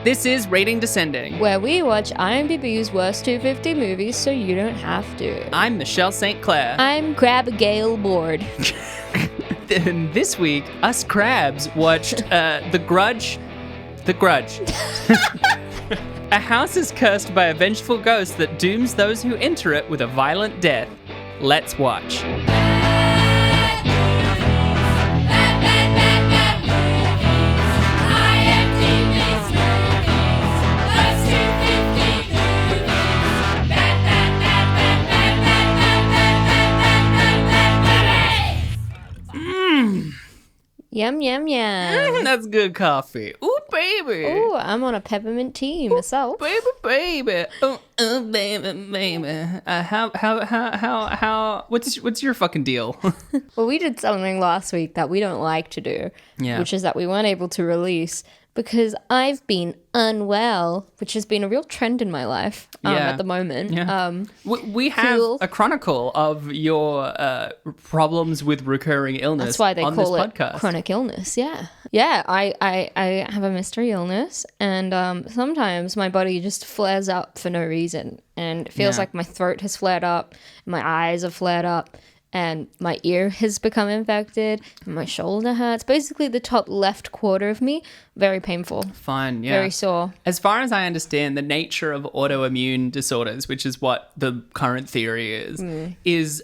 This is Rating Descending. where we watch IMDb's worst 250 movies so you don't have to. I'm Michelle St. Clair. I'm Abigail Board. And this week, us crabs watched The Grudge. The Grudge. A house is cursed by a vengeful ghost that dooms those who enter it with a violent death. Let's watch. Yum, yum, yum. That's good coffee. Ooh, baby. Ooh, I'm on a peppermint tea myself. Baby. Oh, baby. What's your fucking deal? Well, we did something last week that we don't like to do, which is that we weren't able to release because I've been unwell, which has been a real trend in my life at the moment. Yeah. We have a chronicle of your problems with recurring illness. That's why they call it podcast. Chronic illness. Yeah. I have a mystery illness, and sometimes my body just flares up for no reason, and it feels like my throat has flared up, my eyes have flared up, and my ear has become infected, and my shoulder hurts. Basically, the top left quarter of me, very painful. Fine, yeah. Very sore. As far as I understand, the nature of autoimmune disorders, which is what the current theory is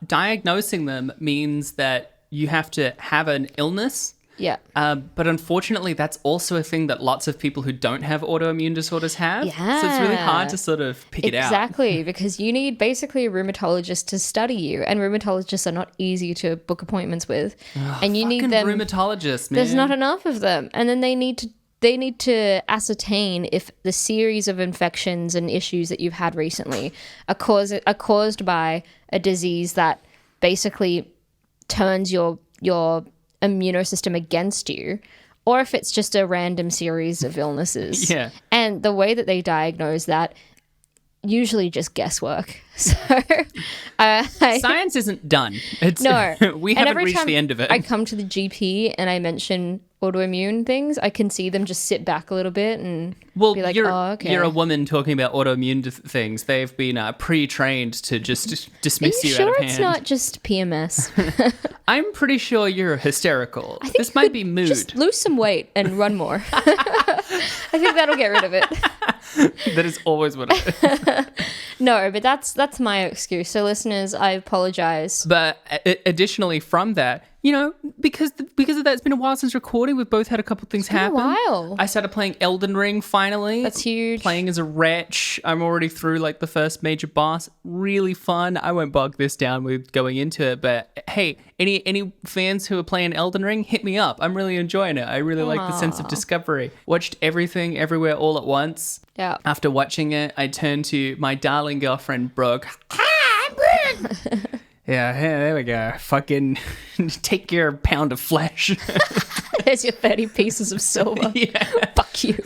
diagnosing them means that you have to have an illness. Yeah. But unfortunately, that's also a thing that lots of people who don't have autoimmune disorders have. Yeah. So it's really hard to sort of pick it out. Exactly, because you need basically a rheumatologist to study you, and rheumatologists are not easy to book appointments with. And you need them. Rheumatologists, man. There's not enough of them, and then they need to ascertain if the series of infections and issues that you've had recently are caused by a disease that basically turns your immunosystem against you, or if it's just a random series of illnesses. Yeah. And the way that they diagnose that, usually just guesswork. So Science isn't done. We haven't reached the end of it. I come to the GP and I mention autoimmune things, I can see them just sit back a little bit and be like, okay. You're a woman talking about autoimmune things. They've been pre-trained to just dismiss you out of hand. Are you sure it's not just PMS? I'm pretty sure you're hysterical. This might be mood. Just lose some weight and run more. I think that'll get rid of it. That is always what it is. No, but that's my excuse. So listeners, I apologize. But additionally from that, because of that, it's been a while since recording. We've both had a couple things happen. It's been a while. I started playing Elden Ring finally. That's huge. Playing as a wretch. I'm already through the first major boss. Really fun. I won't bog this down with going into it, but hey, any fans who are playing Elden Ring, hit me up. I'm really enjoying it. I really like the sense of discovery. Watched everything, everywhere, all at once. Yeah. After watching it, I turned to my darling girlfriend, Brooke. Hi, Brooke! Yeah, there we go. Fucking take your pound of flesh. There's your 30 pieces of silver. Yeah. Fuck you.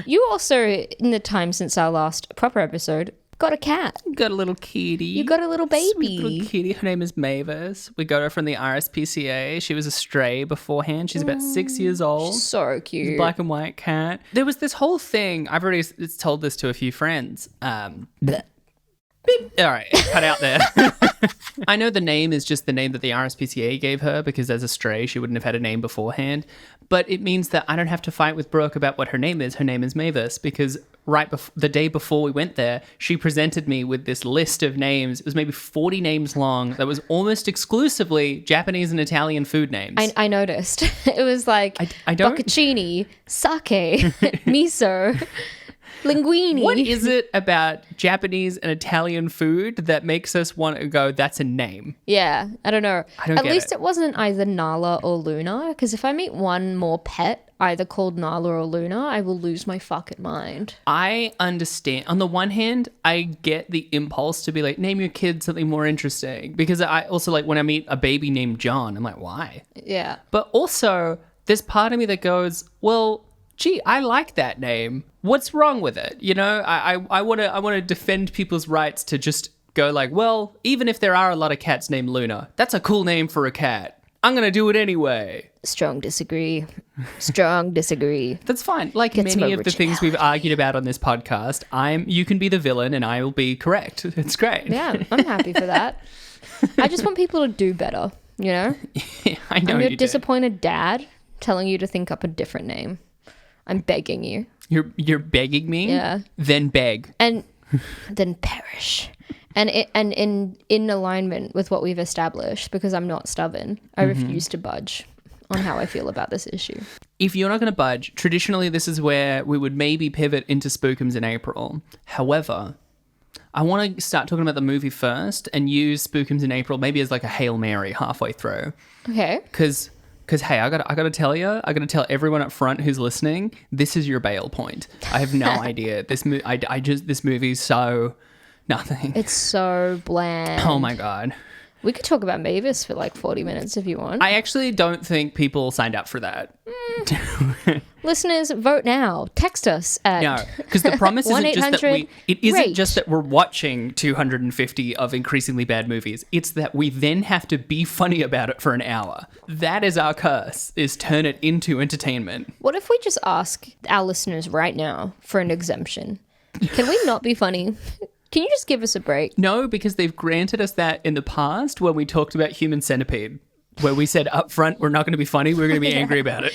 You also, in the time since our last proper episode, got a cat. Got a little kitty. You got a little baby. Sweet little kitty. Her name is Mavis. We got her from the RSPCA. She was a stray beforehand. She's about 6 years old. So cute. She's a black and white cat. There was this whole thing. I've already told this to a few friends. All right, cut out there. I know the name is just the name that the RSPCA gave her because as a stray, she wouldn't have had a name beforehand. But it means that I don't have to fight with Brooke about what her name is. Her name is Mavis because the day before we went there, she presented me with this list of names. It was maybe 40 names long that was almost exclusively Japanese and Italian food names. I noticed. It was like I don't... bocconcini, sake, miso... linguine. What is it about Japanese and Italian food that makes us want to go, that's a name? Yeah, I don't know. At least it it wasn't either Nala or Luna, because if I meet one more pet either called Nala or Luna, I will lose my fucking mind. I understand. On the one hand, I get the impulse to be like, name your kid something more interesting. Because I also when I meet a baby named John, I'm like, why? Yeah. But also, there's part of me that goes, well, gee, I like that name. What's wrong with it? I want to defend people's rights to just go well, even if there are a lot of cats named Luna, that's a cool name for a cat. I'm going to do it anyway. Strong disagree. Strong disagree. That's fine. Like Get some many of the things we've argued about on this podcast, you can be the villain and I will be correct. It's great. Yeah, I'm happy for that. I just want people to do better, you know? Yeah, I know I'm your you do. disappointed dad telling you to think up a different name. I'm begging you. You're begging me? Yeah. Then beg. And then perish. And in alignment with what we've established, because I'm not stubborn, I refuse to budge on how I feel about this issue. If you're not going to budge, traditionally this is where we would maybe pivot into Spookums in April. However, I want to start talking about the movie first and use Spookums in April maybe as like a Hail Mary halfway through. Okay. Because hey, I gotta tell you, I gotta tell everyone up front who's listening, this is your bail point. I have no idea. This movie's so nothing. It's so bland. Oh my God. We could talk about Mavis for like 40 minutes if you want. I actually don't think people signed up for that. Listeners, vote now. Text us at No, because the promise isn't just that it isn't rate. just that we're watching 250 of increasingly bad movies. It's that we then have to be funny about it for an hour. That is our curse, is turn it into entertainment. What if we just ask our listeners right now for an exemption? Can we not be funny? Can you just give us a break? No, because they've granted us that in the past when we talked about Human Centipede, where we said up front, we're not going to be funny, we're going to be angry about it.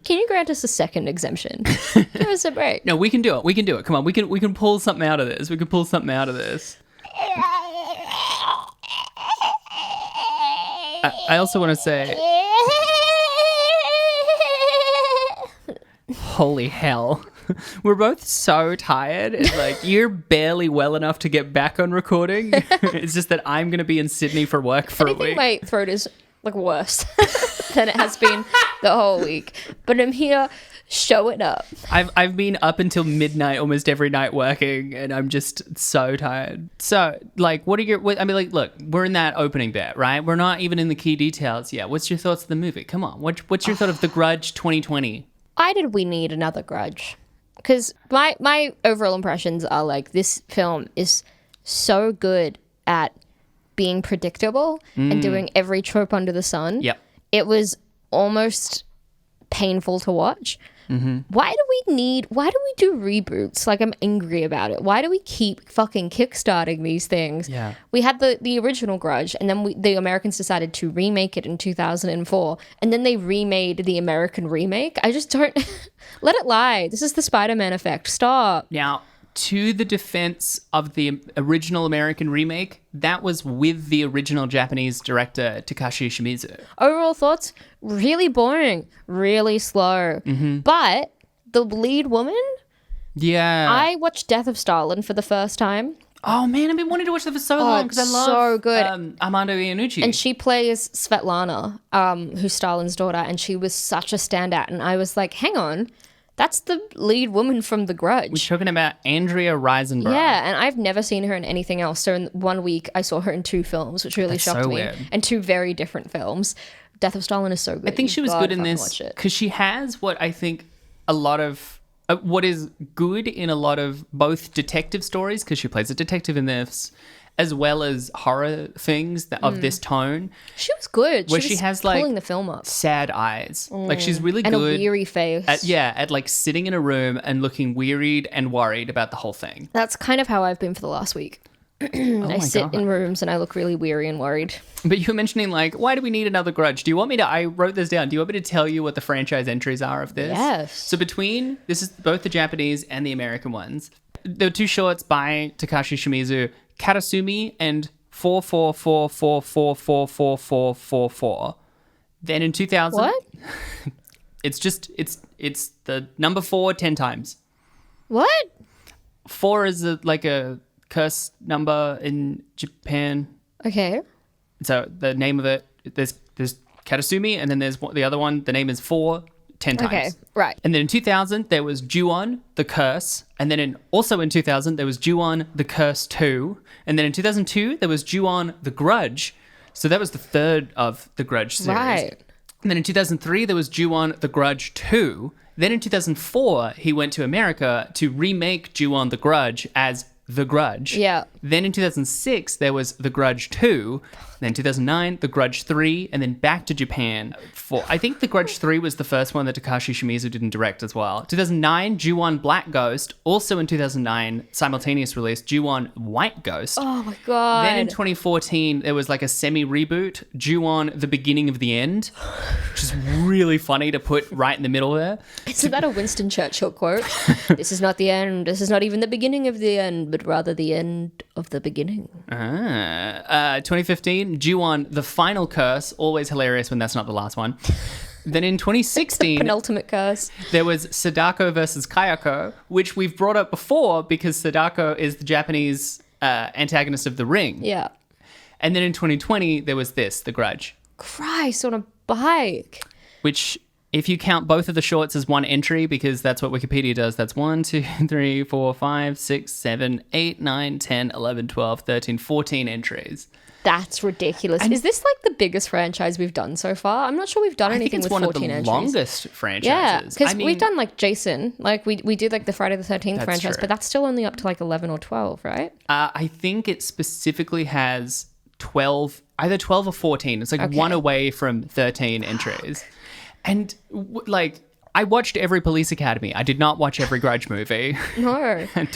Can you grant us a second exemption? Give us a break. No, we can do it. We can do it. Come on, we can pull something out of this. We can pull something out of this. I also want to say, holy hell. We're both so tired. It's like, you're barely well enough to get back on recording. It's just that I'm going to be in Sydney for work for a week. My throat is like worse than it has been the whole week. But I'm here showing up. I've been up until midnight almost every night working, and I'm just so tired. So, like, look, we're in that opening bit, right? We're not even in the key details yet. What's your thoughts of the movie? Come on. What's your thought of The Grudge 2020? Why did we need another Grudge? Because my overall impressions are like, this film is so good at being predictable and doing every trope under the sun. Yep. It was almost painful to watch. Why do we do reboots? Like, I'm angry about it. Why do we keep fucking kickstarting these things? Yeah. We had the original Grudge, and then the Americans decided to remake it in 2004, and then they remade the American remake. I just don't... Let it lie. This is the Spider-Man effect. Stop. Now, to the defense of the original American remake, that was with the original Japanese director, Takashi Shimizu. Overall thoughts, really boring, really slow. But the lead woman, Yeah. I watched Death of Stalin for the first time. Oh, man, I've been wanting to watch that for so long because I it's love so good. Armando Iannucci. And she plays Svetlana, who's Stalin's daughter, and she was such a standout. And I was like, hang on, that's the lead woman from The Grudge. We're talking about Andrea Riseborough. Yeah, and I've never seen her in anything else. So in 1 week, I saw her in 2 films, which really That's shocked so me. weird. And 2 very different films. Death of Stalin is so good. I think she was good in this because she has what I think a lot of what is good in a lot of both detective stories, because she plays a detective in this, as well as horror things of this tone. She was good. Where she she has pulling like the film up. sad eyes. Like she's really And good a weary face. at like sitting in a room and looking wearied and worried about the whole thing. That's kind of how I've been for the last week. I sit in rooms and I look really weary and worried. But you were mentioning, like, why do we need another Grudge? Do you want me to, I wrote this down. Do you want me to tell you what the franchise entries are of this? Yes. So this is both the Japanese and the American ones. There were 2 shorts by Takashi Shimizu, Karasumi and 44444444444. Then in 2000... What? It's the number 4 10 times. What? 4 is like a curse number in Japan. Okay. So the name of it, there's Karasumi, and then there's the other one. The name is 4 10 times. Okay, right. And then in 2000, there was Ju-on, the Curse. And then also in 2000, there was Ju-on, the Curse 2. And then in 2002, there was Ju-on, the Grudge. So that was the 3rd of the Grudge series. Right. And then in 2003, there was Ju-on, the Grudge 2. Then in 2004, he went to America to remake Ju-on, the Grudge as The Grudge. Yeah. Then in 2006, there was The Grudge 2. Then 2009, The Grudge 3, and then back to Japan for, I think The Grudge 3 was the first one that Takashi Shimizu didn't direct as well. 2009, Ju-on Black Ghost. Also in 2009, simultaneous release, Ju-on White Ghost. Oh my God. Then in 2014, there was like a semi-reboot, Ju-on The Beginning of the End, which is really funny to put right in the middle there. Isn't that a Winston Churchill quote? This is not the end. This is not even the beginning of the end, but rather the end of the beginning. 2015, Ju-on The Final Curse. Always hilarious when that's not the last one. Then in 2016, Penultimate curse. there was Sadako versus Kayako, which we've brought up before because Sadako is the Japanese antagonist of The Ring. Yeah. And then in 2020, there was this, The Grudge. Christ, on a bike. Which, if you count both of the shorts as one entry, because that's what Wikipedia does, that's 1, 2, 3, 4, 5, 6, 7, 8, 9, 10, 11, 12, 13, 14 entries. That's ridiculous. Is this like the biggest franchise we've done so far? I'm not sure we've done anything with 14 entries. I think it's one of the longest franchises. Yeah, because we've done like Jason. Like we did like the Friday the 13th franchise, true. but that's still only up to like 11 or 12, right? I think it specifically has 12, either 12 or 14. It's like one away from 13 entries. And like, I watched every Police Academy. I did not watch every Grudge movie. No. I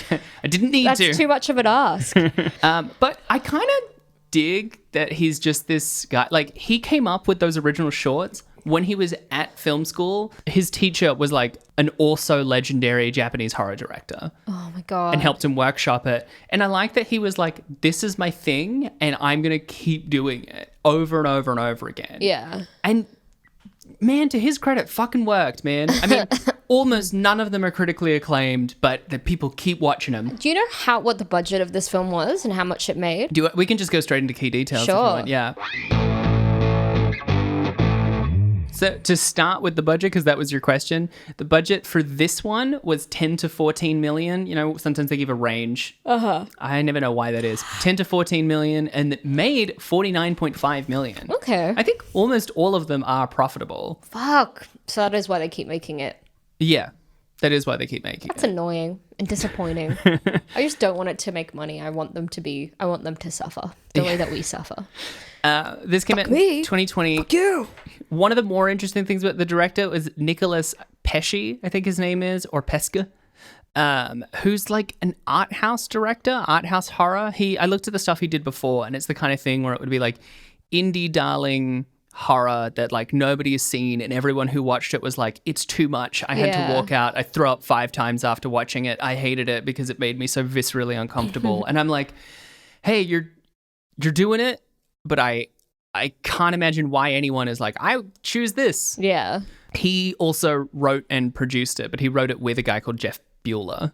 didn't need to. That's too much of an ask. But I kind of dig that he's just this guy. Like, he came up with those original shorts when he was at film school. His teacher was like an also legendary Japanese horror director. Oh my God. And helped him workshop it. And I like that he was like, this is my thing and I'm going to keep doing it over and over and over again. Yeah. And man, to his credit, fucking worked, man. I mean, almost none of them are critically acclaimed, but the people keep watching them. Do you know what the budget of this film was and how much it made? We can just go straight into key details if you Sure. want. Yeah. So to start with the budget, because that was your question, the budget for this one was 10 to 14 million. You know, sometimes they give a range. I never know why that is. 10 to 14 million, and it made 49.5 million. Okay. I think almost all of them are profitable. Fuck. So that is why they keep making it. Yeah, that is why they keep making That's annoying and disappointing. I just don't want it to make money. I want them to suffer the way that we suffer. This came out in 2020. Fuck you. One of the more interesting things about the director was Nicholas Pesci, I think his name is, or Pesca, who's like an art house director, art house horror. I looked at the stuff he did before, and it's the kind of thing where it would be like indie darling horror that like nobody has seen, and everyone who watched it was like, it's too much. I had to walk out. I threw up 5 times after watching it. I hated it because it made me so viscerally uncomfortable. And I'm like, hey, you're doing it, but I can't imagine why anyone is like, I choose this. Yeah. He also wrote and produced it, but he wrote it with a guy called Jeff Bueller.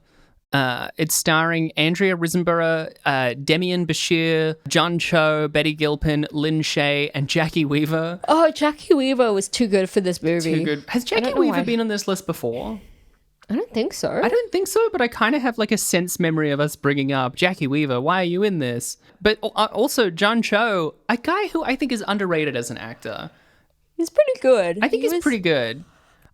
It's starring Andrea Riseborough, Demian Bashir, John Cho, Betty Gilpin, Lynn Shay, and Jackie Weaver. Oh, Jackie Weaver was too good for this movie. Too good. Has Jackie Weaver been on this list before? I don't think so. I don't think so, but I kind of have like a sense memory of us bringing up Jackie Weaver. Why are you in this? But also John Cho, a guy who I think is underrated as an actor. He's pretty good. I think he's pretty good.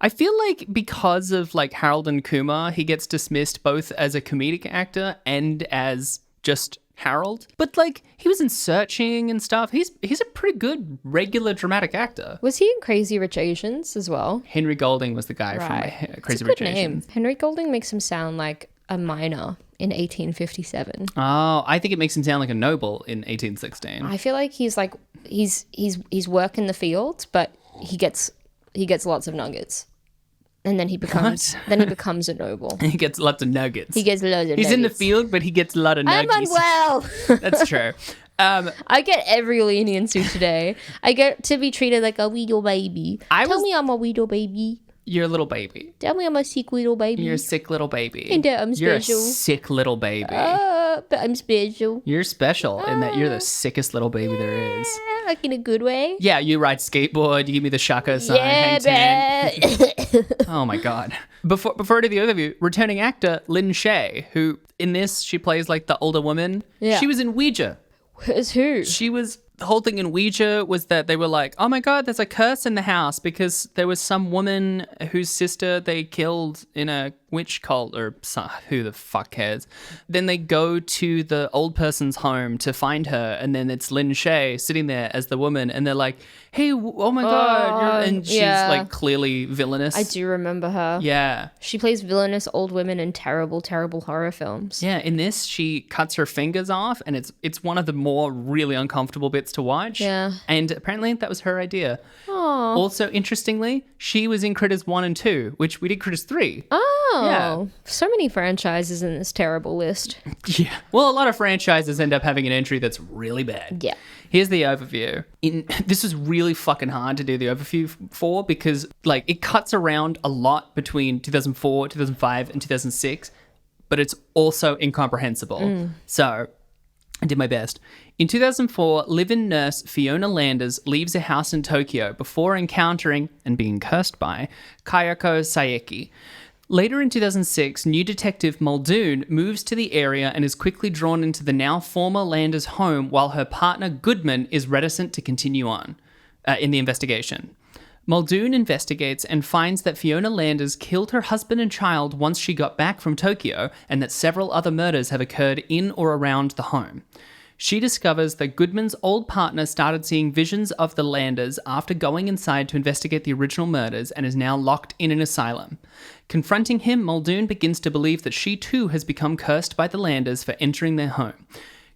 I feel like because of like Harold and Kumar, he gets dismissed both as a comedic actor and as just Harold. But like he was in Searching and stuff. He's a pretty good regular dramatic actor. Was he in Crazy Rich Asians as well? Henry Golding was the guy from Crazy Rich Asians. Henry Golding makes him sound like a miner in 1857. Oh, I think it makes him sound like a noble in 1816. I feel like he's working the fields, but he gets lots of nuggets. And then he becomes a noble. He gets lots of nuggets. He gets loads of nuggets. He's in the field, but he gets a lot of nuggets. I'm unwell. That's true. I get every leniency today. I get to be treated like a wee little baby. Tell me I'm a wee little baby. You're a little baby. Tell me I'm a sick little baby. You're a sick little baby. And that I'm special. You're a sick little baby. But I'm special. You're special in that you're the sickest little baby there is. Like in a good way. Yeah, you ride skateboard. You give me the shaka sign. Hang ten. Oh my god. Before I do the overview, returning actor Lynn Shay, who in this she plays like the older woman. Yeah. She was in Ouija. As who? She was The whole thing in Ouija was that they were like, oh my God, there's a curse in the house because there was some woman whose sister they killed in a witch cult or who the fuck cares. Then they go to the old person's home to find her, and then it's Lin Shaye sitting there as the woman, and they're like, hey, oh my God. And she's like clearly villainous. I do remember her. Yeah. She plays villainous old women in terrible, terrible horror films. Yeah, in this, she cuts her fingers off, and it's one of the more really uncomfortable bits to watch. Yeah. And apparently that was her idea. Aww. Also, interestingly, she was in Critters 1 and 2, which we did Critters 3. Oh. Yeah. So many franchises in this terrible list. Yeah. Well, a lot of franchises end up having an entry that's really bad. Yeah. Here's the overview. This is really fucking hard to do the overview for because, like, it cuts around a lot between 2004, 2005, and 2006, but it's also incomprehensible. So I did my best. In 2004, live-in nurse Fiona Landers leaves a house in Tokyo before encountering and being cursed by Kayako Saeki. Later in 2006, new detective Muldoon moves to the area and is quickly drawn into the now former Landers' home while her partner Goodman is reticent to continue on in the investigation. Muldoon investigates and finds that Fiona Landers killed her husband and child once she got back from Tokyo and that several other murders have occurred in or around the home. She discovers that Goodman's old partner started seeing visions of the Landers after going inside to investigate the original murders and is now locked in an asylum. Confronting him, Muldoon begins to believe that she too has become cursed by the Landers for entering their home.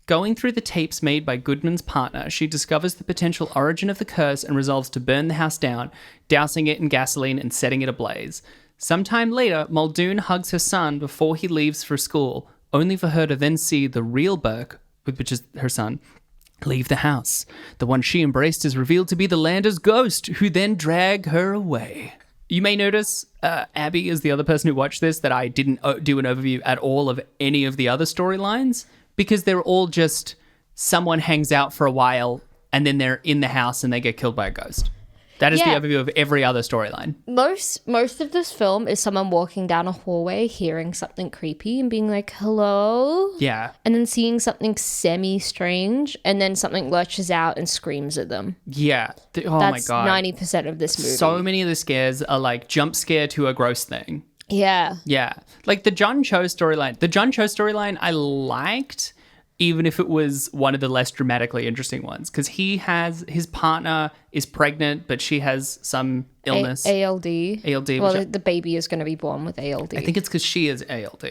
Going through the tapes made by Goodman's partner, she discovers the potential origin of the curse and resolves to burn the house down, dousing it in gasoline and setting it ablaze. Sometime later, Muldoon hugs her son before he leaves for school, only for her to then see the real Burke, which is her son, leave the house. The one she embraced is revealed to be the Landers' ghost, who then drag her away. You may notice Abby is the other person who watched this that I didn't do an overview at all of any of the other storylines because they're all just someone hangs out for a while and then they're in the house and they get killed by a ghost. That is the overview of every other storyline. Most of this film is someone walking down a hallway, hearing something creepy and being like, hello? Yeah. And then seeing something semi-strange, and then something lurches out and screams at them. Yeah. That's my God. 90% of this movie. So many of the scares are like jump scare to a gross thing. Yeah. Yeah. Like the John Cho storyline. The John Cho storyline I liked, even if it was one of the less dramatically interesting ones, because his partner is pregnant, but she has some illness. ALD. ALD. Well, the baby is going to be born with ALD. I think it's because she is ALD,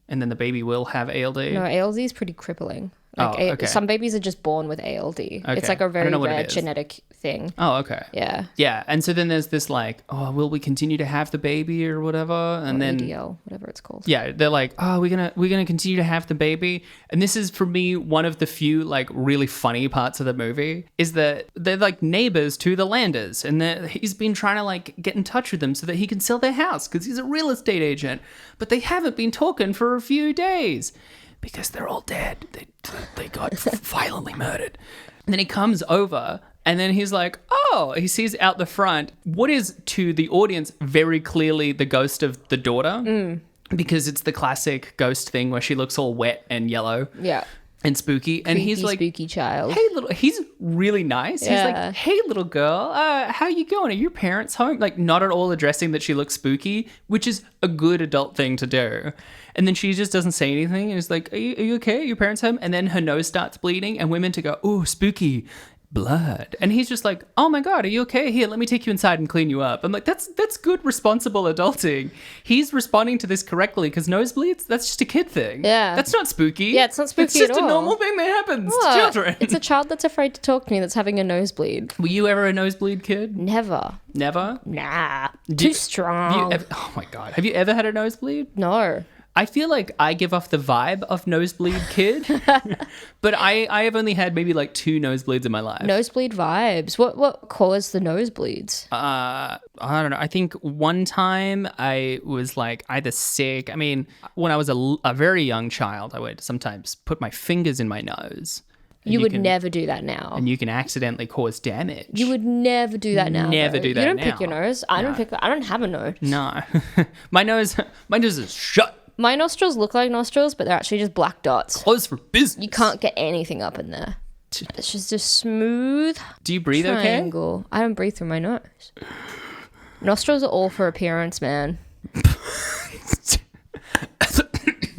and then the baby will have ALD. No, ALD is pretty crippling. Like, okay. Some babies are just born with ALD. It's like a very rare genetic thing. Oh, okay. Yeah. Yeah, and so then there's this like, oh, will we continue to have the baby or whatever? And then ADL, whatever it's called. Yeah, they're like, oh, we're gonna continue to have the baby. And this is for me one of the few like really funny parts of the movie is that they're like neighbors to the Landers, and he's been trying to like get in touch with them so that he can sell their house because he's a real estate agent, but they haven't been talking for a few days. Because they're all dead. They got violently murdered. And then he comes over and then he's like, oh, he sees out the front what is to the audience very clearly the ghost of the daughter. Because it's the classic ghost thing where she looks all wet and yellow. Yeah. And spooky. And Creepy, he's like, spooky child. Hey, he's really nice. Yeah. He's like, hey, little girl, how you going? Are your parents home? Like, not at all addressing that she looks spooky, which is a good adult thing to do. And then she just doesn't say anything. And it's like, are you okay? Are your parents home? And then her nose starts bleeding and women to go, oh, spooky. Blood. And he's just like, oh my God, are you okay? Here, let me take you inside and clean you up. I'm like, that's good, responsible adulting. He's responding to this correctly because nosebleeds, that's just a kid thing. Yeah. That's not spooky. Yeah, it's not spooky It's just at all. a normal thing that happens to children. It's a child that's afraid to talk to me that's having a nosebleed. Were you ever a nosebleed kid? Never. Never? Nah. Too strong. Oh my God. Have you ever had a nosebleed? No. I feel like I give off the vibe of nosebleed kid, but I have only had maybe like 2 nosebleeds in my life. Nosebleed vibes. What caused the nosebleeds? I don't know. I think one time I was like either sick. I mean, when I was a very young child, I would sometimes put my fingers in my nose. You would never do that now. And you can accidentally cause damage. You would never do that now. Never do that now. You don't pick your nose. I don't have a nose. No. My nose is shut. My nostrils look like nostrils, but they're actually just black dots. Close for business. You can't get anything up in there. It's just a smooth Do you breathe okay? triangle. I don't breathe through my nose. Nostrils are all for appearance, man.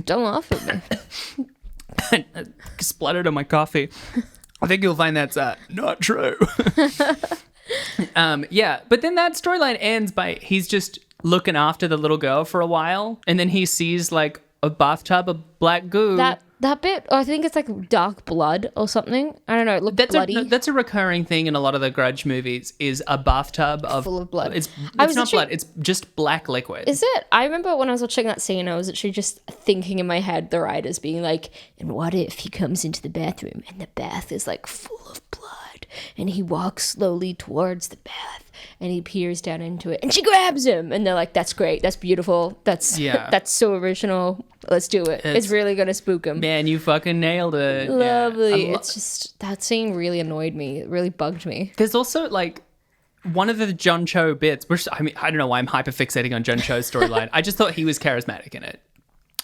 Don't laugh at me. I spluttered on my coffee. I think you'll find that's not true. Yeah, but then that storyline ends by he's just looking after the little girl for a while, and then he sees like a bathtub of black goo. That bit, I think it's like dark blood or something. I don't know. It looked bloody. That's a recurring thing in a lot of the Grudge movies. Is a bathtub full of blood. It's not blood. It's just black liquid. Is it? I remember when I was watching that scene, I was actually just thinking in my head, the writers being like, "And what if he comes into the bathroom and the bath is like full of blood, and he walks slowly towards the bath." And he peers down into it, and she grabs him, and they're like, "That's great, that's beautiful, that's so original. Let's do it. It's really gonna spook him." Man, you fucking nailed it. Lovely. It's just that scene really annoyed me. It really bugged me. There's also like one of the John Cho bits, which I mean, I don't know why I'm hyperfixating on John Cho's storyline. I just thought he was charismatic in it.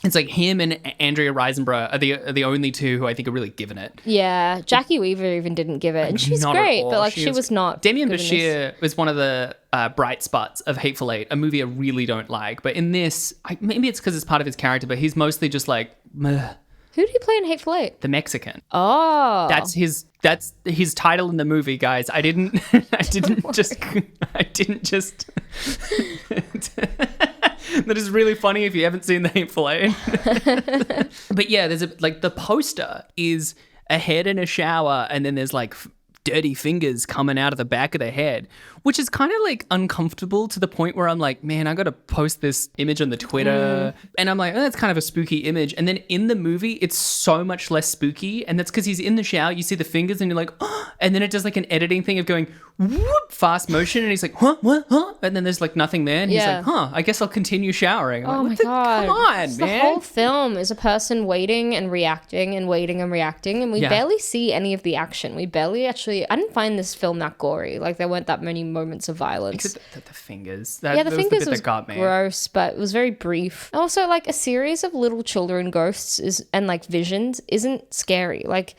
It's like him and Andrea Riseborough are the only two who I think are really giving it. Yeah, Jackie Weaver even didn't give it, and she's great, but like she was not. Damien Bashir was one of the bright spots of Hateful Eight, a movie I really don't like. But in this, maybe it's because it's part of his character, but he's mostly just like, meh. Who did he play in Hateful Eight? The Mexican. Oh, that's his title in the movie, guys. I didn't just. That is really funny if you haven't seen The Hateful Eight. But yeah, there's the poster is a head in a shower, and then there's like dirty fingers coming out of the back of the head, which is kind of like uncomfortable to the point where I'm like, man, I got to post this image on the Twitter. And I'm like, oh, that's kind of a spooky image. And then in the movie, it's so much less spooky. And that's because he's in the shower, you see the fingers and you're like, oh, and then it does like an editing thing of going whoop, fast motion. And he's like, huh, what, huh? And then there's like nothing there. And he's like, huh, I guess I'll continue showering. I'm like, my God. Come on, man. The whole film is a person waiting and reacting and waiting and reacting. And we barely see any of the action. We barely actually, I didn't find this film that gory. Like there weren't that many moments of violence. Except the fingers. The fingers was gross, but it was very brief. Also, like a series of little children ghosts and like visions isn't scary. Like,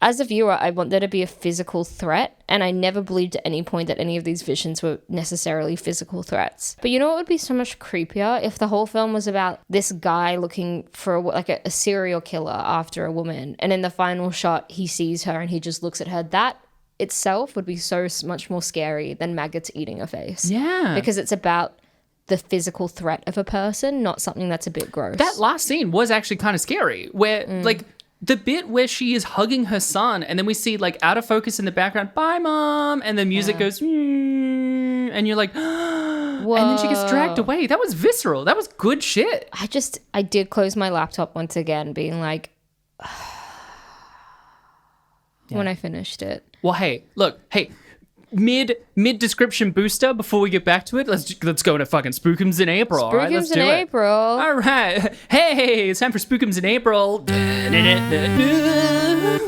as a viewer, I want there to be a physical threat, and I never believed at any point that any of these visions were necessarily physical threats. But you know what would be so much creepier if the whole film was about this guy looking for a serial killer after a woman, and in the final shot he sees her and he just looks at her. That itself would be so much more scary than maggots eating a face. Yeah. Because it's about the physical threat of a person, not something that's a bit gross. That last scene was actually kind of scary, where like the bit where she is hugging her son, and then we see like out of focus in the background, "Bye, Mom," and the music goes, and you're like, whoa. And then she gets dragged away. That was visceral. That was good shit. I did close my laptop once again, being like, when I finished it. Well, hey, look, mid description booster before we get back to it. Let's go into fucking Spookums in April. All right, let's do it. April. All right, hey, it's time for Spookums in April.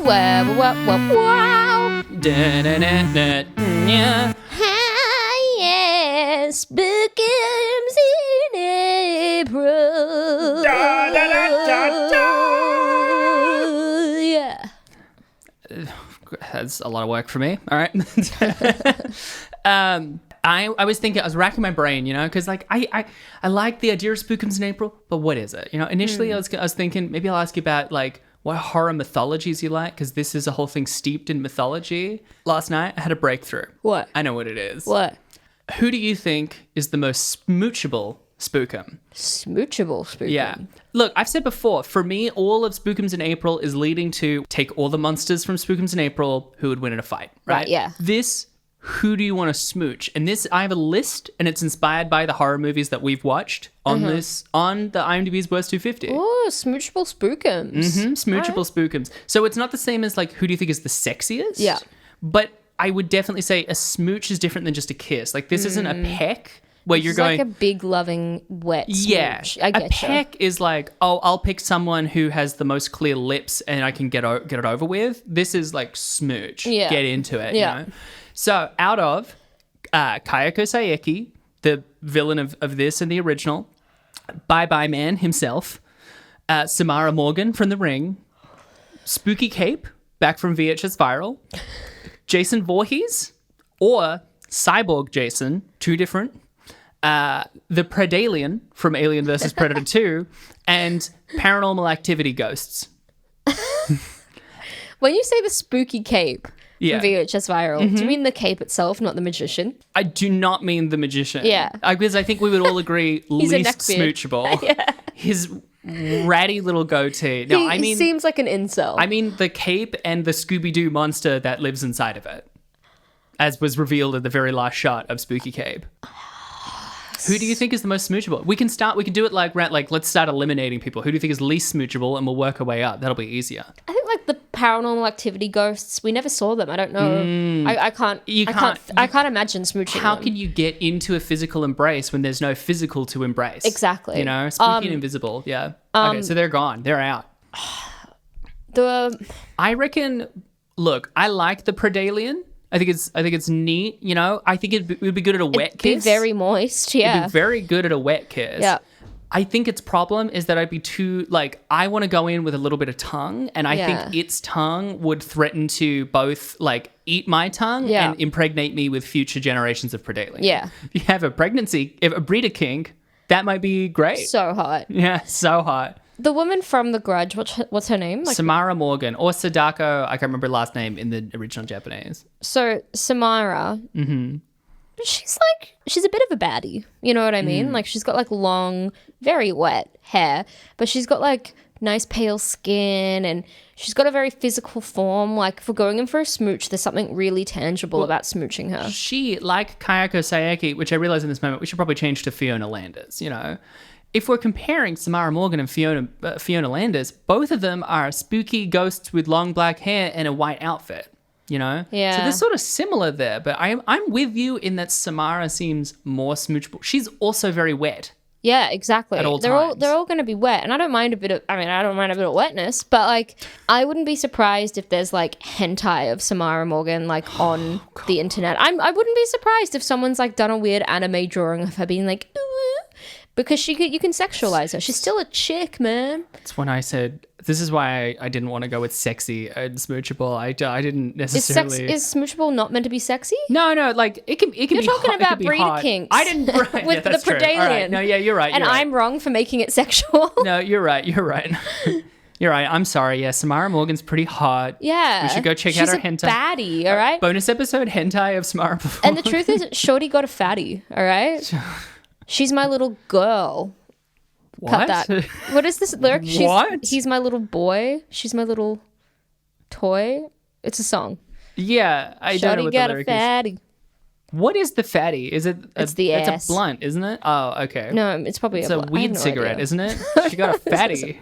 Wow. Yeah. Yeah, Spookums in April. Yeah. That's a lot of work for me. All right. I was thinking, I was racking my brain, because like I like the idea of Spookums in April, but what is it? Initially I was thinking maybe I'll ask you about like what horror mythologies you like, because this is a whole thing steeped in mythology. Last night I had a breakthrough. What? I know what it is. What? Who do you think is the most smoochable spookum? Smoochable spookum? Yeah. Look, I've said before, for me, all of Spookums in April is leading to take all the monsters from Spookums in April who would win in a fight, right? Yeah. This, who do you want to smooch? And this, I have a list, and it's inspired by the horror movies that we've watched on the IMDb's Worst 250. Oh, smoochable spookums. Smoochable spookums. So it's not the same as like, who do you think is the sexiest? Yeah. But I would definitely say a smooch is different than just a kiss. Like this isn't a peck where you're going like a big loving wet smooch. Yeah. I get a peck is like, oh, I'll pick someone who has the most clear lips and I can get it over with. This is like smooch. Yeah. Get into it. Yeah. So out of Kayako Saeki, the villain of this and the original, Bye Bye Man himself, Samara Morgan from The Ring, Spooky Cape, back from VHS Viral, Jason Voorhees, or Cyborg Jason, two different, the Predalien from Alien vs. Predator 2, and Paranormal Activity ghosts. When you say the spooky cape Yeah. from VHS Viral, do you mean the cape itself, not the magician? I do not mean the magician. Yeah. Because I think we would all agree He's a least neckbeard. smoochable. Yeah. His ratty little goatee. No, He seems like an incel. I mean the cape and the Scooby-Doo monster that lives inside of it, as was revealed at the very last shot of Spooky Cape. Who do you think is the most smoochable? We can do it like let's start eliminating people. Who do you think is least smoochable, and we'll work our way up. That'll be easier. I think like the Paranormal Activity ghosts, we never saw them. I don't know. I can't imagine smooching How them. can you get into a physical embrace when there's no physical to embrace? Exactly. You know, spooky and invisible. Yeah. Okay, so they're gone. They're out. I reckon. Look, I like the Predalien. I think it's neat. You know, I think it would be good at a wet kiss. Be very moist. It'd Yeah. be very good at a wet kiss. Yeah. I think its problem is that I'd be too, like, I want to go in with a little bit of tongue, and I think its tongue would threaten to both, like, eat my tongue and impregnate me with future generations of Predalien. Yeah. If you have a breeder kink, that might be great. So hot. Yeah, so hot. The woman from The Grudge, what's her name? Samara Morgan, or Sadako, I can't remember her last name in the original Japanese. So Samara, she's a bit of a baddie. You know what I mean? Like she's got like long, very wet hair, but she's got like nice pale skin and she's got a very physical form. Like if we're going in for a smooch, there's something really tangible about smooching her. She, like Kayako Sayeki, which I realize in this moment, we should probably change to Fiona Landers, you know? If we're comparing Samara Morgan and Fiona Landers, both of them are spooky ghosts with long black hair and a white outfit, you know? Yeah. So they're sort of similar there, but I'm with you in that Samara seems more smoochable. She's also very wet. Yeah, exactly. At all they're times. all going to be wet, and I don't mind a bit of wetness, but like I wouldn't be surprised if there's like hentai of Samara Morgan like on the internet. I wouldn't be surprised if someone's like done a weird anime drawing of her being like, ooh, because you can sexualize her. She's still a chick, man. That's when I said, this is why I didn't want to go with sexy and smoochable. I didn't necessarily. Is smoochable not meant to be sexy? No, like it can You're be talking hot, about it can be breeder hot. kinks. I didn't right, with yeah, that's the true. All Predalien. right. No, yeah, you're right. And you're right. I'm wrong for making it sexual. No, you're right. You're right. You're right. I'm sorry. Yeah, Samara Morgan's pretty hot. Yeah. We should go check out her hentai. She's a baddie, all right? Bonus episode hentai of Samara before. And the truth is, Shorty got a fatty, all right? She's my little girl. What? Cut that. What is this lyric? What? He's my little boy. She's my little toy. It's a song. Yeah, I don't know Shorty what the got a lyric is. fatty. What is the fatty? Is it? It's the ass. It's a blunt, isn't it? Oh, okay. No, it's probably It's a a weed no cigarette, idea. isn't it? She got a fatty.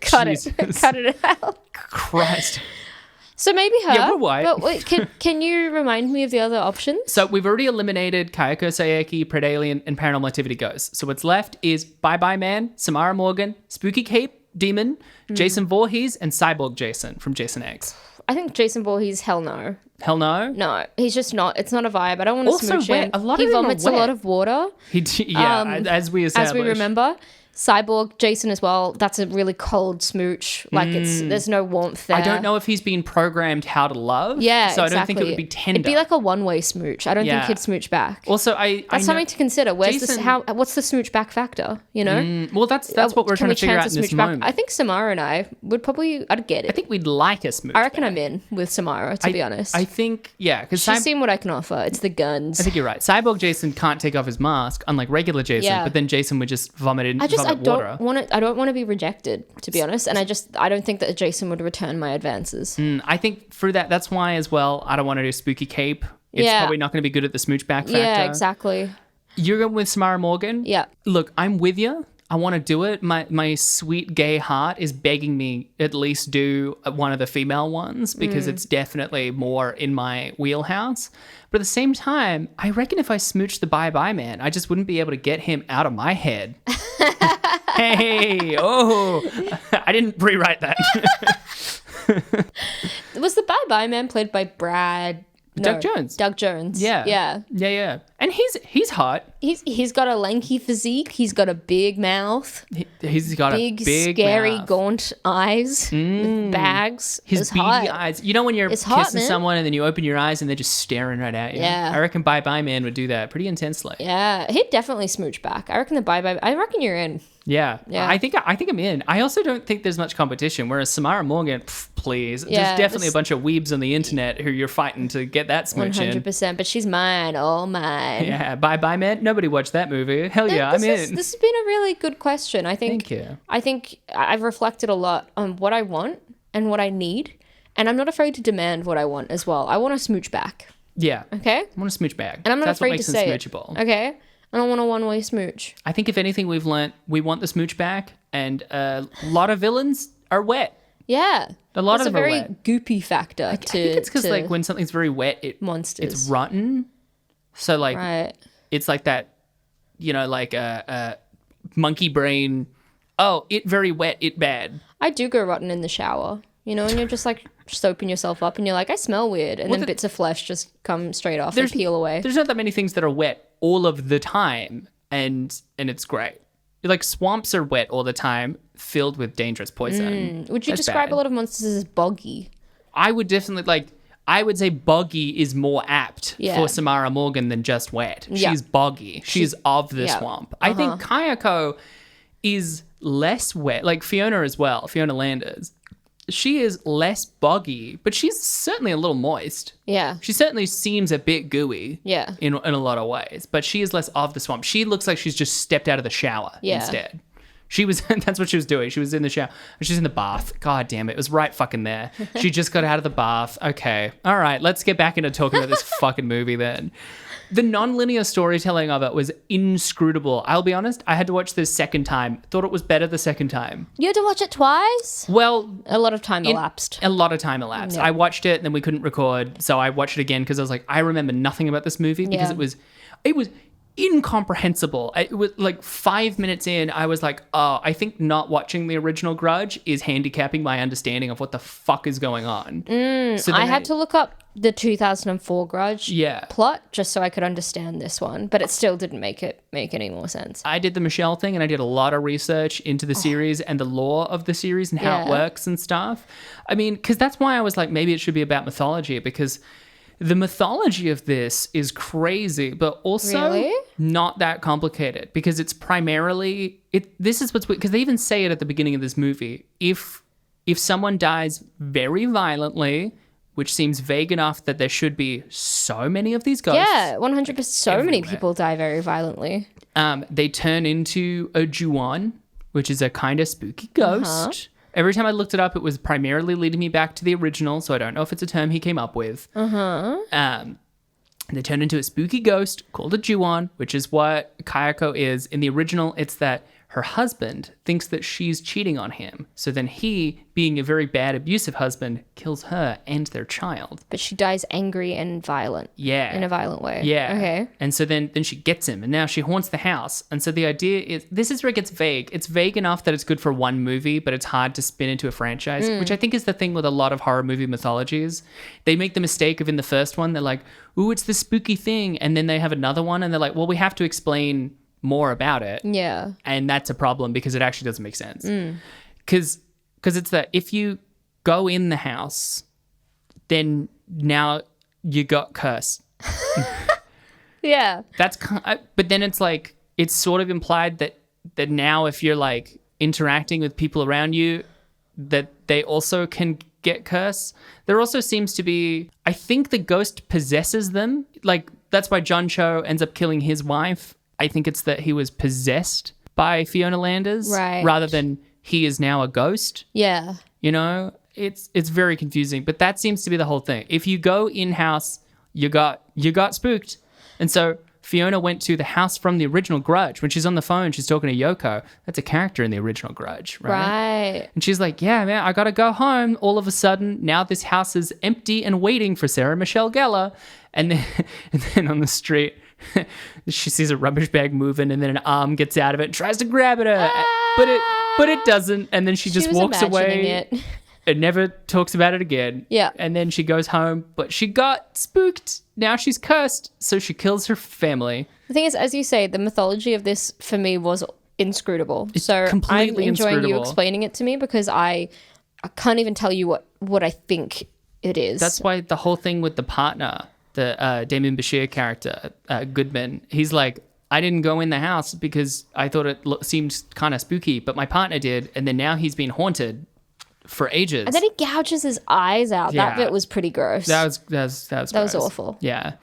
Cut Jesus. it. Cut it out. Christ. So maybe her. Yeah, we're white. But wait, can you remind me of the other options? So we've already eliminated Kayako Sayeki, Predalien, and Paranormal Activity Ghosts. So what's left is Bye Bye Man, Samara Morgan, Spooky Cape, Demon, Jason Voorhees, and Cyborg Jason from Jason X. I think Jason Voorhees, hell no. Hell no. No, he's just not. It's not a vibe. I don't want to Also smooch wet. him. A lot He of them are vomits a wet. lot of water. As we established. As we remember. Cyborg Jason as well. That's a really cold smooch. Like there's no warmth there. I don't know if he's been programmed how to love. Yeah, So exactly. I don't think it would be tender. It'd be like a one-way smooch. I don't Yeah. think he'd smooch back. Also, That's something to consider. Where's this? Jason- What's the smooch back factor? You know. Well, that's what we're Can trying we to figure out chance in a this smooch back? moment. I think Samara and I would probably. I'd get it. I think we'd like a smooch. I reckon I'm in with Samara. To be honest, I think, yeah, because she's seen what I can offer. It's the guns. I think you're right. Cyborg Jason can't take off his mask, unlike regular Jason. Yeah. but then Jason would just vomit I water. don't want to. I don't want to be rejected, to be honest. And I don't think that Jason would return my advances. I think through that's why as well. I don't want to do Spooky Cape. It's Yeah. probably not going to be good at the smooch back factor. Yeah, exactly. You're going with Samara Morgan. Yeah. Look, I'm with you. I want to do it. My sweet gay heart is begging me at least do one of the female ones because it's definitely more in my wheelhouse. But at the same time, I reckon if I smooched the Bye Bye Man, I just wouldn't be able to get him out of my head. Hey, oh, I didn't rewrite that. Was the Bye Bye Man played by Brad Doug Jones. Doug Jones. Yeah. Yeah. Yeah. And he's hot. He's got a lanky physique. He's got a big mouth. He's got a big scary, mouth. gaunt eyes with bags. His beady hot. eyes. You know when you're It's hot, kissing man. someone and then you open your eyes and they're just staring right at you? Yeah. I reckon Bye Bye Man would do that pretty intensely. Yeah, he'd definitely smooch back. I reckon I reckon you're in. Yeah. Yeah. I think I'm in. I also don't think there's much competition, whereas Samara Morgan, please. Yeah, there's definitely a bunch of weebs on the internet who you're fighting to get that smooch in. 100%, but she's mine, all mine. Yeah, Bye Bye Man. Nobody watched that movie. Hell yeah, I'm in. This has been a really good question. I think. Thank you. I think I've reflected a lot on what I want and what I need, and I'm not afraid to demand what I want as well. I want a smooch back. Yeah. Okay. I want a smooch bag. And I'm not That's what afraid to makes them say it. smoochable. Okay. I don't want a one-way smooch. I think if anything we've learnt, we want the smooch back, and a lot of villains are wet. Yeah. A lot There's of them a are very wet. goopy factor I to think it's because to like when something's very wet, monsters. it's rotten. So like Right. it's like that, like a monkey brain. Oh, it very wet, it bad. I do go rotten in the shower, and you're just like soaping yourself up and you're like, I smell weird. And then bits of flesh just come straight off and peel away. There's not that many things that are wet all of the time, and it's great. Like swamps are wet all the time, filled with dangerous poison. Would you That's describe bad. a lot of monsters as boggy? I would definitely I would say boggy is more apt Yeah. for Samara Morgan than just wet. Yeah. She's boggy. She's of the yeah. swamp. I think Kayako is less wet, like Fiona as well, Fiona Landers. She is less boggy, but she's certainly a little moist. Yeah. She certainly seems a bit gooey Yeah. in a lot of ways, but she is less of the swamp. She looks like she's just stepped out of the shower Yeah. instead. She was, that's what she was doing. She was in the shower. She's in the bath. God damn it. It was right fucking there. She just got out of the bath. Okay. All right. Let's get back into talking about this fucking movie then. The non-linear storytelling of it was inscrutable. I'll be honest. I had to watch this second time. Thought it was better the second time. You had to watch it twice? Well, A lot of time elapsed. a lot of time elapsed. Yeah. I watched it and then we couldn't record, so I watched it again because I was like, I remember nothing about this movie because Yeah. it was incomprehensible. It was like 5 minutes in, I was like, oh, I think not watching the original Grudge is handicapping my understanding of what the fuck is going on. So I then had to look up the 2004 Grudge Yeah. plot just so I could understand this one, but it still didn't make any more sense. I did the Michelle thing and I did a lot of research into the series and the lore of the series and how it Yeah. works and stuff. I mean, because that's why I was like, maybe it should be about mythology, because the mythology of this is crazy, but also Really? not that complicated because it's primarily this is what's because they even say it at the beginning of this movie. If someone dies very violently, which seems vague enough that there should be so many of these ghosts. Yeah, 100%. So many everywhere. people die very violently. They turn into a Juan, which is a kind of spooky ghost. Every time I looked it up, it was primarily leading me back to the original, so I don't know if it's a term he came up with. They turn into a spooky ghost called a Juan, which is what Kayako is. In the original, it's that her husband thinks that she's cheating on him. So then he, being a very bad, abusive husband, kills her and their child. But she dies angry and violent. Yeah. In a violent way. Yeah. Okay. And so then she gets him, and now she haunts the house. And so the idea is, this is where it gets vague. It's vague enough that it's good for one movie, but it's hard to spin into a franchise, which I think is the thing with a lot of horror movie mythologies. They make the mistake of in the first one, they're like, ooh, it's this spooky thing. And then they have another one, and they're like, well, we have to explain more about it. Yeah. And that's a problem because it actually doesn't make sense. Because it's that if you go in the house, then now you got cursed. Yeah. That's but then it's like it's sort of implied that now if you're like interacting with people around you, that they also can get cursed. There also seems to be, I think the ghost possesses them. Like that's why John Cho ends up killing his wife. I think it's that he was possessed by Fiona Landers, Right. rather than he is now a ghost. Yeah. You know, it's very confusing, but that seems to be the whole thing. If you go in house, you got spooked, and so Fiona went to the house from the original Grudge. When she's on the phone, she's talking to Yoko. That's a character in the original Grudge, right? Right. And she's like, yeah, man, I got to go home. All of a sudden, now this house is empty and waiting for Sarah Michelle Gellar. And then on the street, she sees a rubbish bag moving, and then an arm gets out of it and tries to grab it. But it doesn't. And then she just was walks imagining away. it. and never talks about it again. Yeah. And then she goes home, but she got spooked. Now she's cursed, so she kills her family. The thing is, as you say, the mythology of this for me was inscrutable. So I'm completely enjoying you inscrutable. explaining it to me because I can't even tell you what I think it is. That's why the whole thing with the partner, the Damien Bashir character, Goodman, he's like, I didn't go in the house because I thought it seemed kind of spooky, but my partner did, and then now he's been haunted for ages. And then he gouges his eyes out. Yeah. That bit was pretty gross. That was gross. awful. Yeah.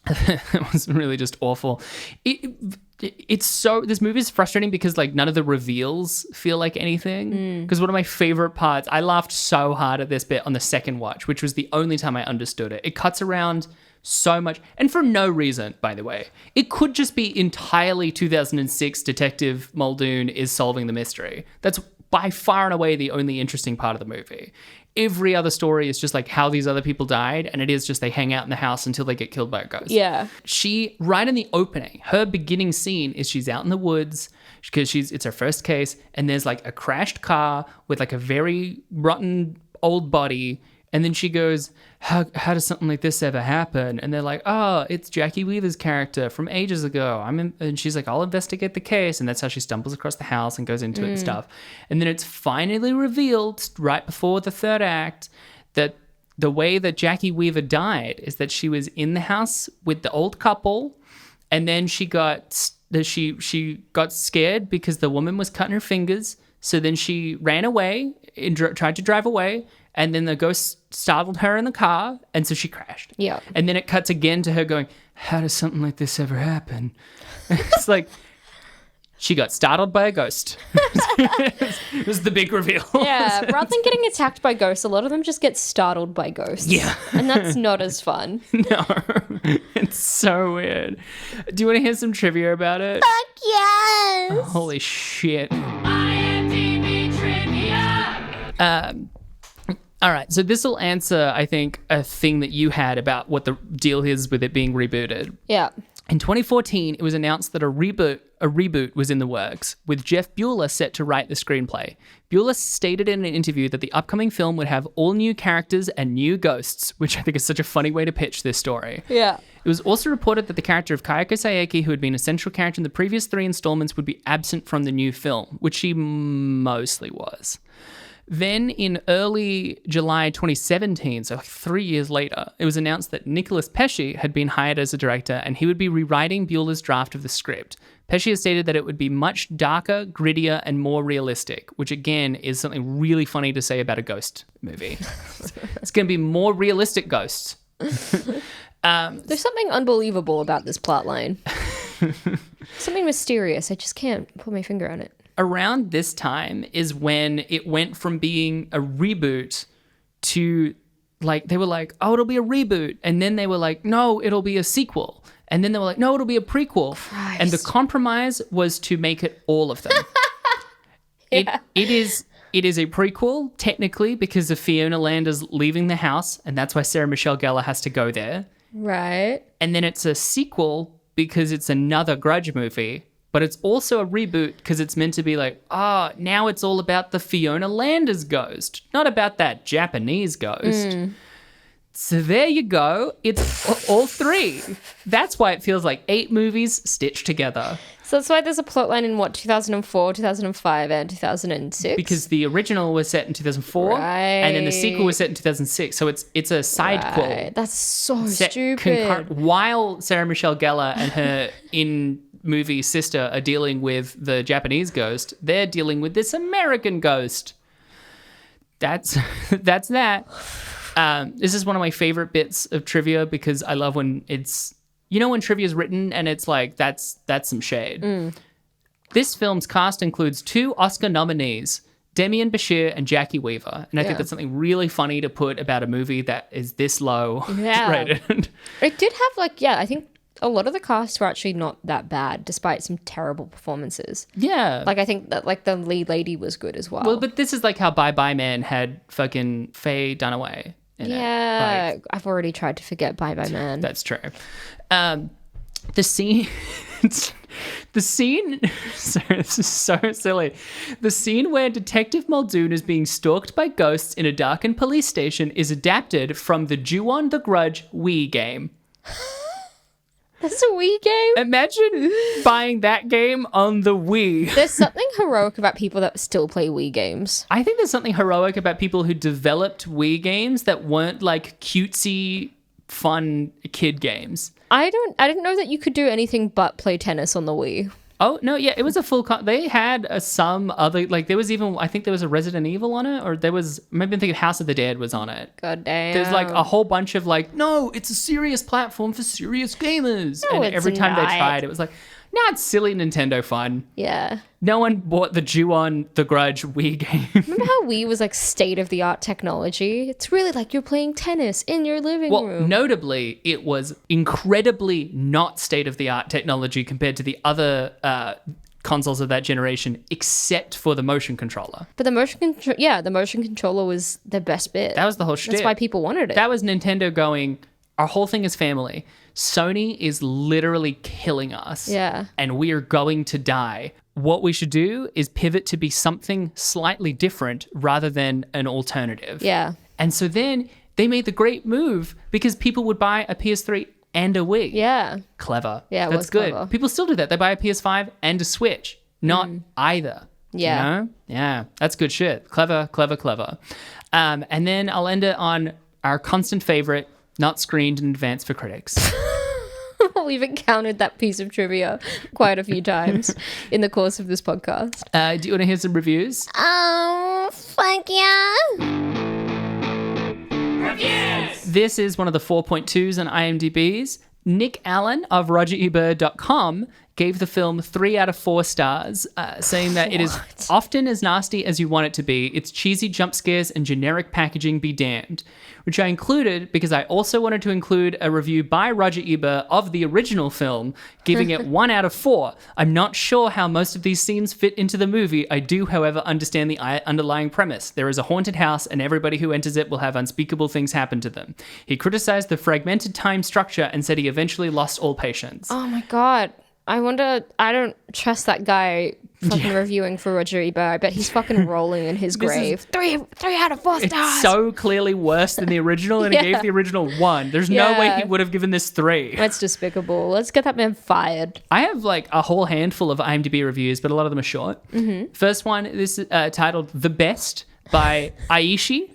It was really just awful. It's so, this movie is frustrating because like none of the reveals feel like anything. Because one of my favorite parts, I laughed so hard at this bit on the second watch, which was the only time I understood it. It cuts around so much, and for no reason, by the way. It could just be entirely 2006 Detective Muldoon is solving the mystery. That's by far and away the only interesting part of the movie. Every other story is just like how these other people died, and it is just they hang out in the house until they get killed by a ghost. Yeah. She, right in the opening, her beginning scene is she's out in the woods because it's her first case, and there's like a crashed car with like a very rotten old body, and then she goes, how does something like this ever happen? And they're like, oh, it's Jackie Weaver's character from ages ago. And she's like, I'll investigate the case. And that's how she stumbles across the house and goes into it and stuff. And then it's finally revealed right before the third act that the way that Jackie Weaver died is that she was in the house with the old couple, and then she got scared because the woman was cutting her fingers. So then she ran away and tried to drive away. And then the ghost startled her in the car, and so she crashed. Yeah. And then it cuts again to her going, how does something like this ever happen? It's like, she got startled by a ghost. It was the big reveal. Yeah, rather than getting attacked by ghosts, a lot of them just get startled by ghosts. Yeah. And that's not as fun. No, it's so weird. Do you want to hear some trivia about it? Fuck yes! Holy shit. IMDb trivia. All right, so this will answer, I think, a thing that you had about what the deal is with it being rebooted. Yeah. In 2014, it was announced that a reboot was in the works, with Jeff Bueller set to write the screenplay. Bueller stated in an interview that the upcoming film would have all new characters and new ghosts, which I think is such a funny way to pitch this story. Yeah. It was also reported that the character of Kayako Saeki, who had been a central character in the previous 3 installments, would be absent from the new film, which she mostly was. Then in early July 2017, so 3 years later, it was announced that Nicolas Pesce had been hired as a director, and he would be rewriting Bueller's draft of the script. Pesce has stated that it would be much darker, grittier, and more realistic, which again is something really funny to say about a ghost movie. It's going to be more realistic ghosts. There's something unbelievable about this plotline. Something mysterious. I just can't put my finger on it. Around this time is when it went from being a reboot to, like, they were like, oh, it'll be a reboot. And then they were like, no, it'll be a sequel. And then they were like, no, it'll be a prequel. Christ. And the compromise was to make it all of them. Yeah. It is a prequel, technically, because of Fiona Landers leaving the house. And that's why Sarah Michelle Gellar has to go there. Right. And then it's a sequel because it's another Grudge movie. But it's also a reboot because it's meant to be like, now it's all about the Fiona Landers ghost, not about that Japanese ghost. So there you go. It's all 3. That's why it feels like 8 movies stitched together. So that's why there's a plotline in 2004, 2005, and 2006? Because the original was set in 2004, and then the sequel was set in 2006. So it's a side quel. That's so set stupid. while Sarah Michelle Gellar and her in-movie sister are dealing with the Japanese ghost, they're dealing with this American ghost. That's that. This is one of my favorite bits of trivia because I love when it's, when trivia is written and it's like, that's some shade. This film's cast includes 2 Oscar nominees, Damien Bashir and Jackie Weaver. And I think that's something really funny to put about a movie that is this low rated. It did have I think a lot of the cast were actually not that bad, despite some terrible performances. Yeah. I think that the lead lady was good as well. Well, but this is like how Bye Bye Man had fucking Faye Dunaway in it. Yeah, I've already tried to forget Bye Bye Man. That's true. The scene, The scene, sorry, this is so silly. The scene where Detective Muldoon is being stalked by ghosts in a darkened police station is adapted from the Ju-on the Grudge Wii game. That's a Wii game? Imagine buying that game on the Wii. There's something heroic about people that still play Wii games. I think there's something heroic about people who developed Wii games that weren't like cutesy, fun kid games. I didn't know that you could do anything but play tennis on the Wii. Oh, no, yeah, it was a full... they had some other... Like, there was even... I think there was a Resident Evil on it, or there was... Maybe I'm thinking House of the Dead was on it. God damn. There's, like, a whole bunch of, like, no, it's a serious platform for serious gamers. No, and it's every time not. they tried, it was like, no, it's silly Nintendo fun. Yeah. No one bought the Ju-on the Grudge Wii game. Remember how Wii was like state-of-the-art technology? It's really like you're playing tennis in your living room. Notably, it was incredibly not state-of-the-art technology compared to the other... consoles of that generation, except for the motion controller. But the motion controller was the best bit. That was the whole shtick. That's why people wanted it. That was Nintendo going, our whole thing is family. Sony is literally killing us. Yeah. And we are going to die. What we should do is pivot to be something slightly different rather than an alternative. Yeah. And so then they made the great move because people would buy a PS3 and a Wii. Yeah. Clever. Yeah, it That's was good. clever. People still do that. They buy a PS5 and a Switch. Not either. Yeah. You know? Yeah. That's good shit. Clever, clever, clever. And then I'll end it on our constant favorite, not screened in advance for critics. We've encountered that piece of trivia quite a few times in the course of this podcast. Do you want to hear some reviews? Oh, fuck yeah. Reviews! This is one of the 4.2s on IMDb's. Nick Allen of RogerEbert.com gave the film 3 out of 4 stars, saying that it is often as nasty as you want it to be. Its cheesy jump scares and generic packaging be damned, which I included because I also wanted to include a review by Roger Ebert of the original film, giving it 1 out of 4. I'm not sure how most of these scenes fit into the movie. I do, however, understand the underlying premise. There is a haunted house and everybody who enters it will have unspeakable things happen to them. He criticized the fragmented time structure and said he eventually lost all patience. Oh my God. I don't trust that guy fucking reviewing for Roger Ebert. I bet he's fucking rolling in his grave. Three out of 4 stars. It's so clearly worse than the original, and he gave the original 1. There's no way he would have given this 3. That's despicable. Let's get that man fired. I have like a whole handful of IMDb reviews, but a lot of them are short. Mm-hmm. First one, this is titled The Best by Aishi.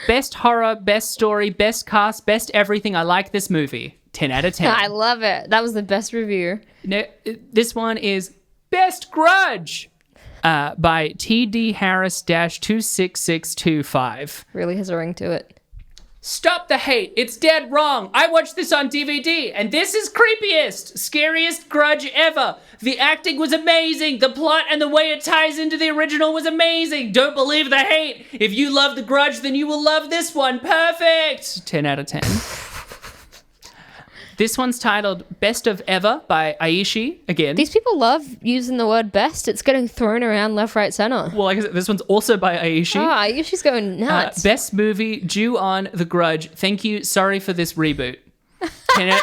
Best horror, best story, best cast, best everything. I like this movie. 10 out of 10. I love it. That was the best review. No, this one is Best Grudge by TD Harris-26625. Really has a ring to it. Stop the hate. It's dead wrong. I watched this on DVD, and this is creepiest, scariest Grudge ever. The acting was amazing. The plot and the way it ties into the original was amazing. Don't believe the hate. If you love The Grudge, then you will love this one. Perfect. 10 out of 10. This one's titled Best of Ever by Aishi. Again. These people love using the word best. It's getting thrown around left, right, center. Well, like I said, this one's also by Aishi. Oh, Aishi's going nuts. Best movie, Ju-on the Grudge. Thank you. Sorry for this reboot. 10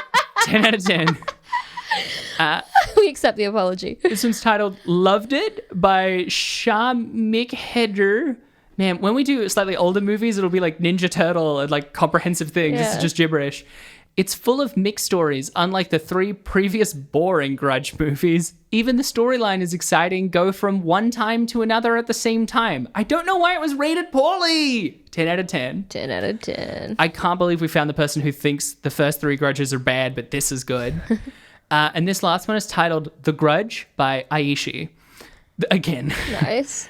out of 10. We accept the apology. This one's titled Loved It by Shamik Heder. Man, when we do slightly older movies, it'll be like Ninja Turtle and like comprehensive things. This is just gibberish. It's full of mixed stories, unlike the 3 previous boring Grudge movies. Even the storyline is exciting, go from one time to another at the same time. I don't know why it was rated poorly. 10 out of 10. 10 out of 10. I can't believe we found the person who thinks the first 3 Grudges are bad, but this is good. And this last one is titled The Grudge by Aishi. Again. Nice.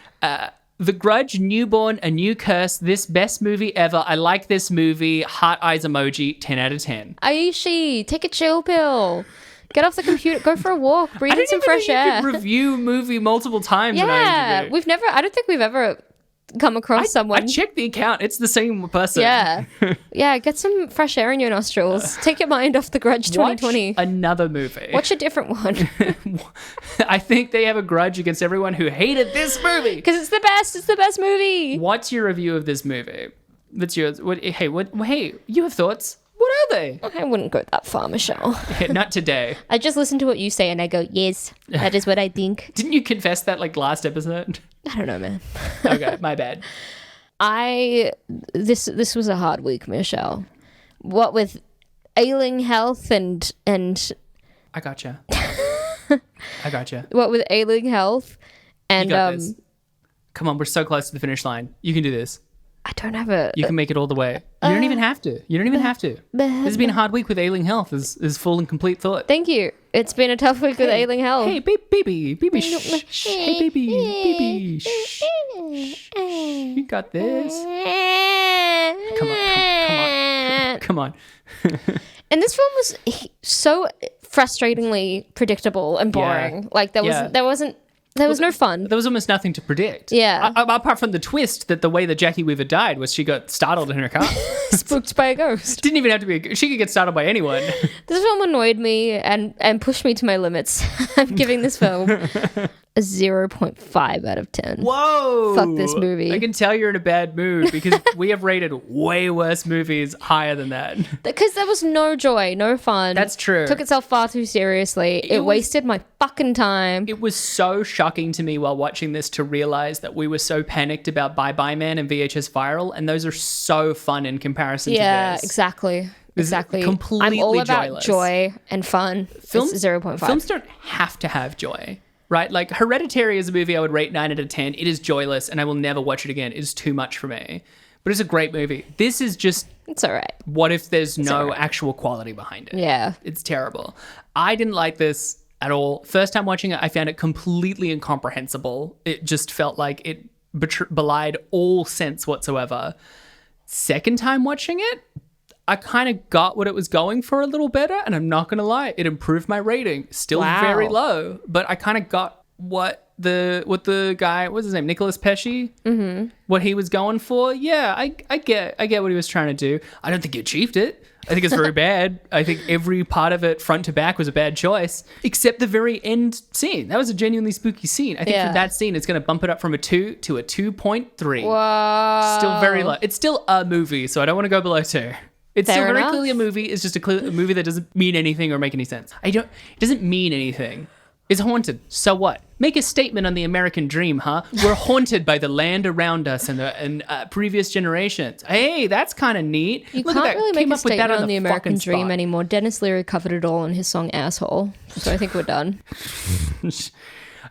The Grudge, Newborn, A New Curse, this best movie ever. I like this movie. Heart eyes emoji, 10 out of 10. Aishi, take a chill pill. Get off the computer, go for a walk, breathe in some fresh air. You could review movie multiple times. Yeah, I don't think we've ever come across someone. I checked the account. It's the same person. Yeah. Yeah, get some fresh air in your nostrils. Take your mind off the Grudge 2020. Watch another movie. Watch a different one. I think they have a grudge against everyone who hated this movie. Because it's the best. It's the best movie. What's your review of this movie? That's yours. Hey, you have thoughts? What are they? I wouldn't go that far, Michelle. Not today. I just listen to what you say and I go, yes, that is what I think. Didn't you confess that like last episode? I don't know, man. Okay, my bad. This was a hard week, Michelle. What with ailing health and I gotcha. I gotcha. what with ailing health and You got this. Come on, we're so close to the finish line. You can do this. I don't have a You can make it all the way. You don't even have to. You don't even have to. This has been a hard week with ailing health is full and complete thought. Thank you. It's been a tough week with ailing health. Hey, baby, shh. Hey, baby, shh. You got this. Come on. And this film was so frustratingly predictable and boring. Yeah. Like there was no fun. There was almost nothing to predict. Yeah. Apart from the twist that the way that Jackie Weaver died was she got startled in her car. Spooked by a ghost. Didn't even have to be. She could get startled by anyone. This film annoyed me and pushed me to my limits. I'm giving this film a 0.5 out of 10. Whoa! Fuck this movie. I can tell you're in a bad mood because we have rated way worse movies higher than that. Because there was no joy, no fun. That's true. Took itself far too seriously. It wasted my fucking time. It was so shocking to me while watching this to realize that we were so panicked about Bye Bye Man and VHS Viral, and those are so fun in comparison to this. Exactly. Exactly. Completely I'm all about joyless. joy and fun. It's 0.5. Films don't have to have joy, right? Like Hereditary is a movie I would rate 9 out of 10. It is joyless, and I will never watch it again. It is too much for me. But it's a great movie. This is just, It's all right. what if there's no actual quality behind it? Yeah. It's terrible. I didn't like this at all. First time watching it, I found it completely incomprehensible. It just felt like it belied all sense whatsoever. Second time watching it, I kind of got what it was going for a little better, and I'm not going to lie, it improved my rating. Still very low, but I kind of got what the guy, what's his name, Nicolas Pesci, what he was going for. Yeah, I get what he was trying to do. I don't think he achieved it. I think it's very bad. I think every part of it, front to back, was a bad choice, except the very end scene. That was a genuinely spooky scene. I think for that scene, it's going to bump it up from a 2 to a 2.3. Whoa. Still very low. It's still a movie, so I don't want to go below 2. It's Fair still very enough. clearly a movie. It's just a movie that doesn't mean anything or make any sense. It doesn't mean anything. It's haunted. So what? Make a statement on the American dream, huh? We're haunted by the land around us and previous generations. Hey, that's kind of neat. You Look can't at that. really Came make a up with that statement on the American fucking dream spot. anymore. Dennis Leary covered it all in his song Asshole. So I think we're done.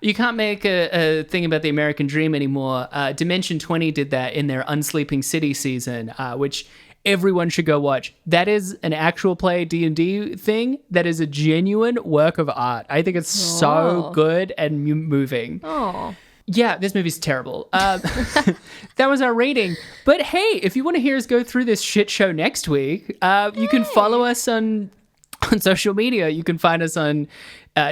You can't make a thing about the American dream anymore. Dimension 20 did that in their Unsleeping City season, which everyone should go watch. That is an actual play D&D thing. That is a genuine work of art. I think it's so good and moving. Oh. Yeah, this movie's terrible. That was our rating. But hey, if you want to hear us go through this shit show next week, you can follow us on social media. You can find us on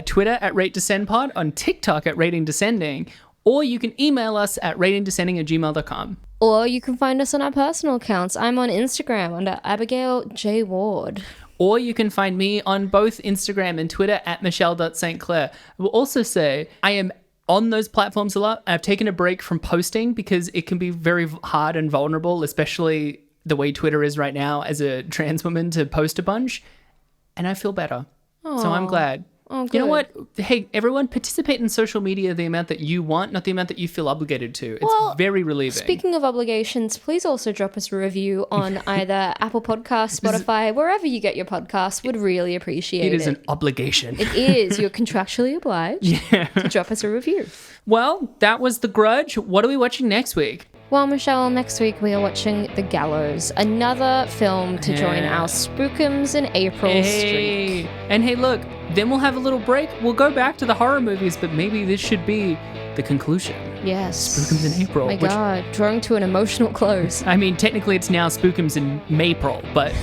Twitter at RateDescendPod, on TikTok at RatingDescending, or you can email us at ratingdescending@gmail.com. Or you can find us on our personal accounts. I'm on Instagram under Abigail J. Ward. Or you can find me on both Instagram and Twitter at Michelle.St. Clair. I will also say I am on those platforms a lot. I've taken a break from posting because it can be very hard and vulnerable, especially the way Twitter is right now as a trans woman, to post a bunch. And I feel better. So I'm glad. Oh, good. You know what? Hey, everyone, participate in social media the amount that you want, not the amount that you feel obligated to. It's very relieving. Speaking of obligations, please also drop us a review on either Apple Podcasts, Spotify, wherever you get your podcasts. Would really appreciate it. It is an obligation. It is. You're contractually obliged to drop us a review. Well, that was The Grudge. What are we watching next week? Well, Michelle, next week we are watching The Gallows, another film to join our Spookums in April streak. And hey, look, then we'll have a little break. We'll go back to the horror movies, but maybe this should be the conclusion. Yes. Spookums in April. My God, drawing to an emotional close. I mean, technically it's now Spookums in Maypril, but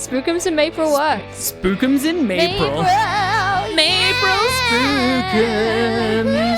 Spookums in April works. Spookums in Maypril. Maypril Spookums.